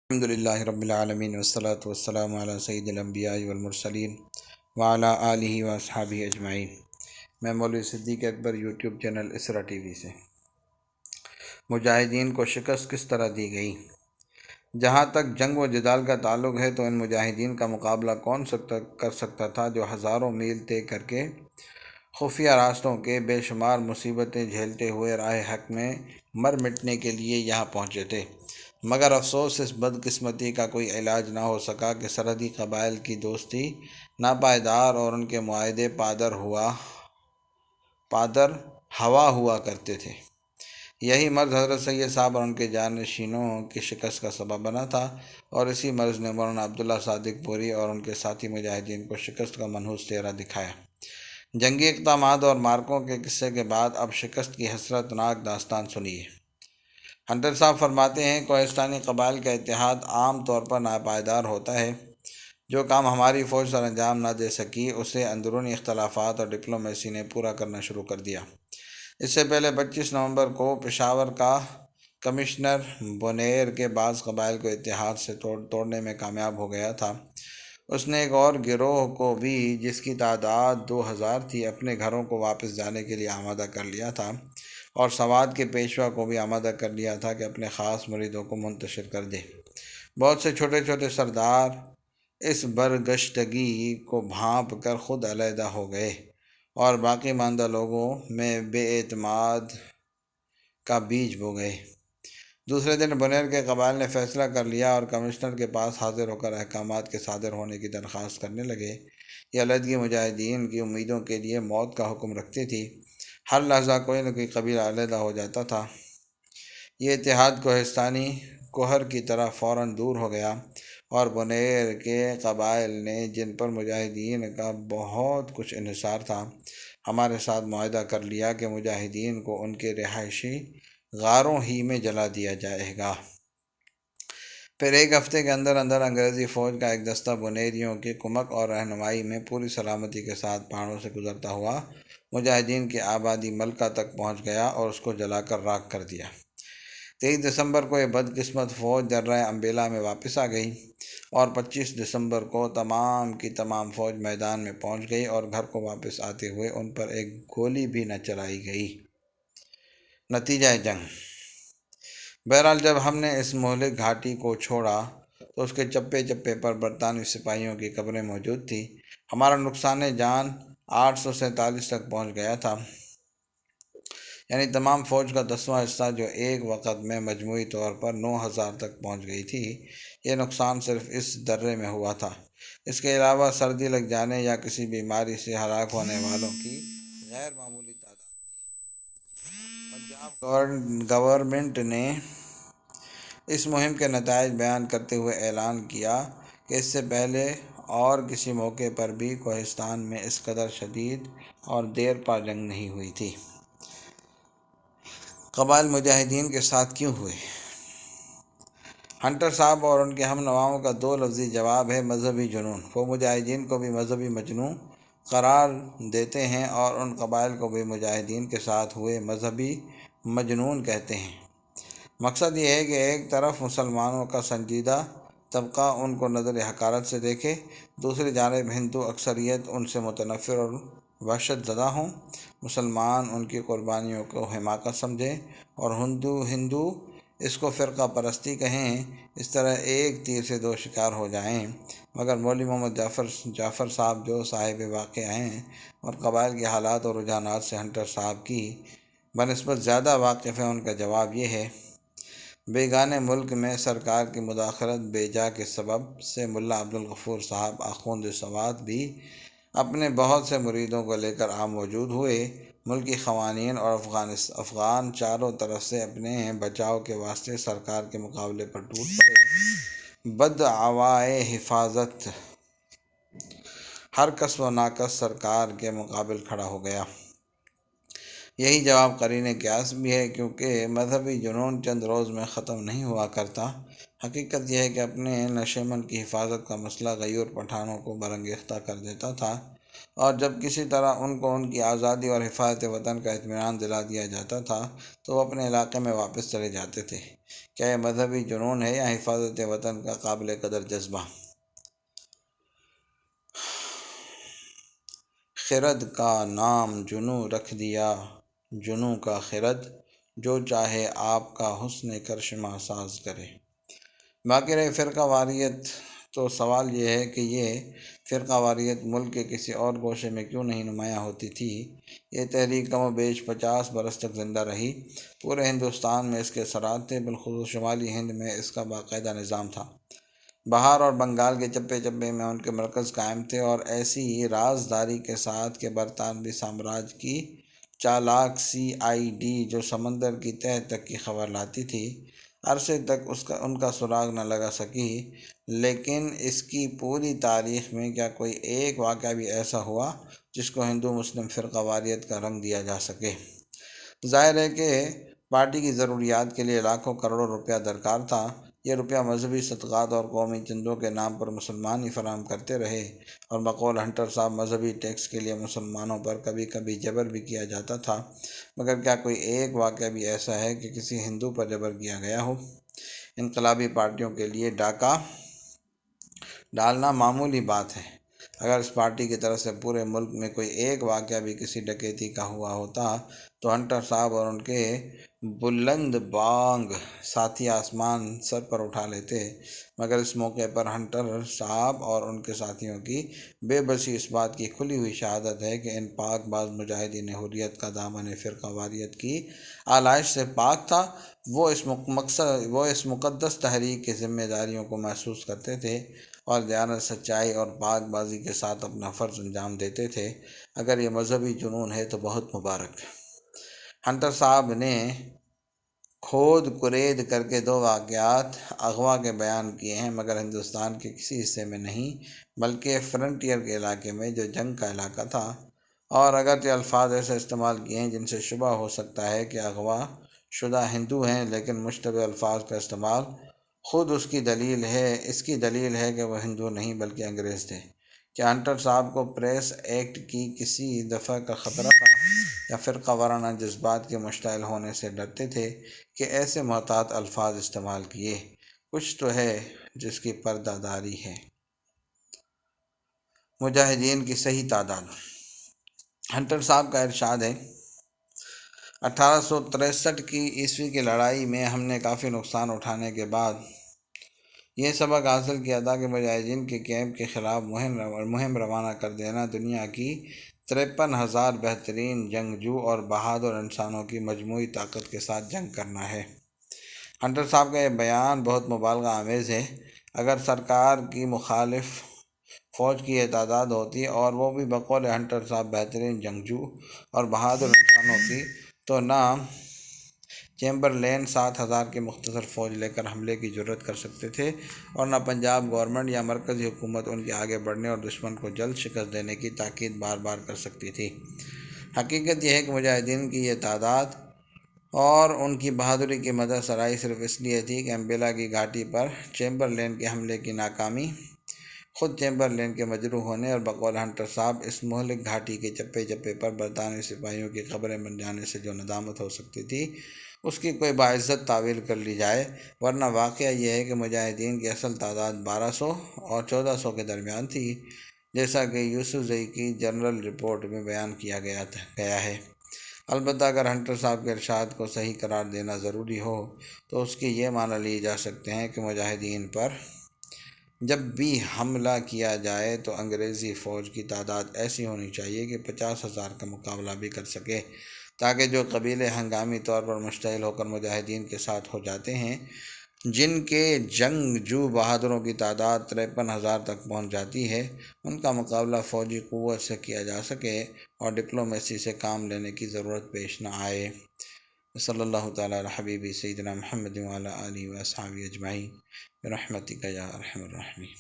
الحمد للہ رب العالمین والصلاة والسلام علی سید الانبیاء والمرسلین وعلی آلہ واصحابہ اجمعین۔ میں مولوی صدیق اکبر یوٹیوب چینل اسرا ٹی وی سے۔ مجاہدین کو شکست کس طرح دی گئی؟ جہاں تک جنگ و جدال کا تعلق ہے تو ان مجاہدین کا مقابلہ کون کر سکتا تھا جو ہزاروں میل طے کر کے خفیہ راستوں کے بے شمار مصیبتیں جھیلتے ہوئے راہ حق میں مر مٹنے کے لیے یہاں پہنچے تھے، مگر افسوس اس بدقسمتی کا کوئی علاج نہ ہو سکا کہ سرحدی قبائل کی دوستی ناپائیدار اور ان کے معاہدے پادر ہوا ہوا کرتے تھے۔ یہی مرض حضرت سید صاحب اور ان کے جانشینوں کی شکست کا سبب بنا تھا، اور اسی مرض نے مولانا عبداللہ صادق پوری اور ان کے ساتھی مجاہدین کو شکست کا منحوس چہرہ دکھایا۔ جنگی اقدامات اور مارکوں کے قصے کے بعد اب شکست کی حسرت ناک داستان سنیے۔ ہنٹر صاحب فرماتے ہیں، کوہستانی قبائل کا اتحاد عام طور پر ناپائیدار ہوتا ہے۔ جو کام ہماری فوج سر انجام نہ دے سکی اسے اندرونی اختلافات اور ڈپلومیسی نے پورا کرنا شروع کر دیا۔ اس سے پہلے 25 نومبر کو پشاور کا کمشنر بونیر کے بعض قبائل کو اتحاد سے توڑنے میں کامیاب ہو گیا تھا۔ اس نے ایک اور گروہ کو بھی، جس کی تعداد 2000 تھی، اپنے گھروں کو واپس جانے کے لیے آمادہ کر لیا تھا، اور سوات کے پیشوا کو بھی آمادہ کر لیا تھا کہ اپنے خاص مریدوں کو منتشر کر دے۔ بہت سے چھوٹے چھوٹے سردار اس برگشتگی کو بھانپ کر خود علیحدہ ہو گئے اور باقی ماندہ لوگوں میں بے اعتماد کا بیج بو گئے۔ دوسرے دن بونیر کے قبائل نے فیصلہ کر لیا اور کمشنر کے پاس حاضر ہو کر احکامات کے صادر ہونے کی درخواست کرنے لگے۔ یہ علیحدگی مجاہدین کی امیدوں کے لیے موت کا حکم رکھتی تھی۔ ہر لحظہ کوئی نہ کوئی قبیلہ علیحدہ ہو جاتا تھا۔ یہ اتحاد کوہستانی کوہر کی طرح فوراً دور ہو گیا، اور بونیر کے قبائل نے، جن پر مجاہدین کا بہت کچھ انحصار تھا، ہمارے ساتھ معاہدہ کر لیا کہ مجاہدین کو ان کے رہائشی غاروں ہی میں جلا دیا جائے گا۔ پھر ایک ہفتے کے اندر اندر انگریزی فوج کا ایک دستہ بونیریوں کی کمک اور رہنمائی میں پوری سلامتی کے ساتھ پہاڑوں سے گزرتا ہوا مجاہدین کی آبادی ملکہ تک پہنچ گیا اور اس کو جلا کر راکھ کر دیا۔ 23 دسمبر کو یہ بدقسمت فوج درہ امبیلا میں واپس آ گئی، اور 25 دسمبر کو تمام کی تمام فوج میدان میں پہنچ گئی، اور گھر کو واپس آتے ہوئے ان پر ایک گولی بھی نہ چلائی گئی۔ نتیجہ جنگ۔ بہرحال جب ہم نے اس مہلک گھاٹی کو چھوڑا تو اس کے چپے چپے پر برطانوی سپاہیوں کی قبریں موجود تھیں۔ ہمارا نقصان جان 847 تک پہنچ گیا تھا، یعنی تمام فوج کا 10واں حصہ، جو ایک وقت میں مجموعی طور پر 9000 تک پہنچ گئی تھی۔ یہ نقصان صرف اس درے میں ہوا تھا۔ اس کے علاوہ سردی لگ جانے یا کسی بیماری سے ہلاک ہونے والوں کی غیر معمولی تعداد تھی۔ پنجاب گورنمنٹ نے اس مہم کے نتائج بیان کرتے ہوئے اعلان کیا کہ اس سے پہلے اور کسی موقع پر بھی کوہستان میں اس قدر شدید اور دیر پا جنگ نہیں ہوئی تھی۔ قبائل مجاہدین کے ساتھ کیوں ہوئے؟ ہنٹر صاحب اور ان کے ہم نواؤں کا دو لفظی جواب ہے: مذہبی جنون۔ وہ مجاہدین کو بھی مذہبی مجنون قرار دیتے ہیں اور ان قبائل کو بھی مجاہدین کے ساتھ ہوئے مذہبی مجنون کہتے ہیں۔ مقصد یہ ہے کہ ایک طرف مسلمانوں کا سنجیدہ طبقہ ان کو نظر حقارت سے دیکھے، دوسری جانب ہندو اکثریت ان سے متنفر اور وحشت زدہ ہوں، مسلمان ان کی قربانیوں کو حماقت سمجھیں اور ہندو اس کو فرقہ پرستی کہیں۔ اس طرح ایک تیر سے دو شکار ہو جائیں۔ مگر مولوی محمد جعفر صاحب، جو صاحب واقعہ ہیں اور قبائل کے حالات اور رجحانات سے ہنٹر صاحب کی بنسبت زیادہ واقف ہیں، ان کا جواب یہ ہے: بیگانے ملک میں سرکار کی مداخلت بے جا کے سبب سے ملا عبدالغفور صاحب آخوند سوات بھی اپنے بہت سے مریدوں کو لے کر موجود ہوئے۔ ملکی قوانین اور افغان چاروں طرف سے اپنے بچاؤ کے واسطے سرکار کے مقابلے پر ٹوٹ پڑے۔ بدعوائے حفاظت ہر کس و ناکس سرکار کے مقابل کھڑا ہو گیا۔ یہی جواب قرینِ قیاس بھی ہے، کیونکہ مذہبی جنون چند روز میں ختم نہیں ہوا کرتا۔ حقیقت یہ ہے کہ اپنے نشیمن کی حفاظت کا مسئلہ غیور پٹھانوں کو برانگیختہ کر دیتا تھا، اور جب کسی طرح ان کو ان کی آزادی اور حفاظت وطن کا اطمینان دلا دیا جاتا تھا تو وہ اپنے علاقے میں واپس چلے جاتے تھے۔ کیا یہ مذہبی جنون ہے یا حفاظت وطن کا قابل قدر جذبہ؟ خرد کا نام جنوں رکھ دیا، جنوں کا خرد، جو چاہے آپ کا حسن کرشمہ ساز کرے۔ باقی رہے فرقہ واریت، تو سوال یہ ہے کہ یہ فرقہ واریت ملک کے کسی اور گوشے میں کیوں نہیں نمایاں ہوتی تھی؟ یہ تحریک کم و بیش 50 برس تک زندہ رہی۔ پورے ہندوستان میں اس کے اثرات تھے، بالخصوص شمالی ہند میں اس کا باقاعدہ نظام تھا۔ بہار اور بنگال کے چپے چپے میں ان کے مرکز قائم تھے، اور ایسی ہی رازداری کے ساتھ کہ برطانوی سامراج کی چالاک CID جو سمندر کی تہہ تک کی خبر لاتی تھی، عرصے تک ان کا سراغ نہ لگا سکی۔ لیکن اس کی پوری تاریخ میں کیا کوئی ایک واقعہ بھی ایسا ہوا جس کو ہندو مسلم فرقہ واریت کا رنگ دیا جا سکے؟ ظاہر ہے کہ پارٹی کی ضروریات کے لیے لاکھوں کروڑوں روپیہ درکار تھا۔ یہ روپیہ مذہبی صدقات اور قومی چندوں کے نام پر مسلمان ہی فراہم کرتے رہے، اور بقول ہنٹر صاحب مذہبی ٹیکس کے لیے مسلمانوں پر کبھی کبھی جبر بھی کیا جاتا تھا، مگر کیا کوئی ایک واقعہ بھی ایسا ہے کہ کسی ہندو پر جبر کیا گیا ہو؟ انقلابی پارٹیوں کے لیے ڈاکہ ڈالنا معمولی بات ہے۔ اگر اس پارٹی کی طرف سے پورے ملک میں کوئی ایک واقعہ بھی کسی ڈکیتی کا ہوا ہوتا تو ہنٹر صاحب اور ان کے بلند بانگ ساتھی آسمان سر پر اٹھا لیتے، مگر اس موقع پر ہنٹر صاحب اور ان کے ساتھیوں کی بے بسی اس بات کی کھلی ہوئی شہادت ہے کہ ان پاک باز مجاہدین حریت کا دامن فرقہ واریت کی آلائش سے پاک تھا۔ وہ اس مقدس تحریک کی ذمہ داریوں کو محسوس کرتے تھے، اور دیانت، سچائی اور پاک بازی کے ساتھ اپنا فرض انجام دیتے تھے۔ اگر یہ مذہبی جنون ہے تو بہت مبارک۔ ہنٹر صاحب نے کھود کرید کر کے 2 واقعات اغوا کے بیان کیے ہیں، مگر ہندوستان کے کسی حصے میں نہیں، بلکہ فرنٹیئر کے علاقے میں، جو جنگ کا علاقہ تھا، اور اگرچہ الفاظ ایسے استعمال کیے ہیں جن سے شبہ ہو سکتا ہے کہ اغوا شدہ ہندو ہیں، لیکن مشتبہ الفاظ کا استعمال خود اس کی دلیل ہے کہ وہ ہندو نہیں بلکہ انگریز تھے۔ کیا ہنٹر صاحب کو پریس ایکٹ کی کسی دفعہ کا خطرہ تھا، یا فرقہ وارانہ جذبات کے مشتعل ہونے سے ڈرتے تھے کہ ایسے محتاط الفاظ استعمال کیے؟ کچھ تو ہے جس کی پردہ داری ہے۔ مجاہدین کی صحیح تعداد۔ ہنٹر صاحب کا ارشاد ہے، 1863 کی عیسوی کی لڑائی میں ہم نے کافی نقصان اٹھانے کے بعد یہ سبق حاصل کیا تھا کہ مجاہدین کے کیمپ کے خلاف مہم روانہ کر دینا دنیا کی 53,000 بہترین جنگجو اور بہادر انسانوں کی مجموعی طاقت کے ساتھ جنگ کرنا ہے۔ ہنٹر صاحب کا یہ بیان بہت مبالغہ آمیز ہے۔ اگر سرکار کی مخالف فوج کی یہ تعداد ہوتی، اور وہ بھی بقول ہنٹر صاحب بہترین جنگجو اور بہادر انسانوں کی، تو نہ چیمبرلین 7,000 کی مختصر فوج لے کر حملے کی جرات کر سکتے تھے، اور نہ پنجاب گورنمنٹ یا مرکزی حکومت ان کے آگے بڑھنے اور دشمن کو جلد شکست دینے کی تاکید بار بار کر سکتی تھی۔ حقیقت یہ ہے کہ مجاہدین کی یہ تعداد اور ان کی بہادری کی مدح سرائی صرف اس لیے تھی کہ امبیلا کی گھاٹی پر چیمبرلین کے حملے کی ناکامی، خود چیمبرلین کے مجروح ہونے، اور بقول ہنٹر صاحب اس مہلک گھاٹی کے چپے چپے پر برطانوی سپاہیوں کی قبریں بن جانے سے جو ندامت ہو سکتی تھی، اس کی کوئی باعزت تعویل کر لی جائے، ورنہ واقعہ یہ ہے کہ مجاہدین کی اصل تعداد 1200 اور 1400 کے درمیان تھی، جیسا کہ یوسف زئی کی جنرل رپورٹ میں بیان کیا گیا ہے۔ البتہ اگر ہنٹر صاحب کے ارشاد کو صحیح قرار دینا ضروری ہو تو اس کی یہ معنی لیے جا سکتے ہیں کہ مجاہدین پر جب بھی حملہ کیا جائے تو انگریزی فوج کی تعداد ایسی ہونی چاہیے کہ 50,000 کا مقابلہ بھی کر سکے، تاکہ جو قبیلے ہنگامی طور پر مشتعل ہو کر مجاہدین کے ساتھ ہو جاتے ہیں، جن کے جنگجو بہادروں کی تعداد 53,000 تک پہنچ جاتی ہے، ان کا مقابلہ فوجی قوت سے کیا جا سکے اور ڈپلومیسی سے کام لینے کی ضرورت پیش نہ آئے۔ صلی اللہ تعالیٰ علی حبیبی سیدنا محمد وعلی آلہ و اصحابہ اجمعین برحمتک یا ارحم الراحمین۔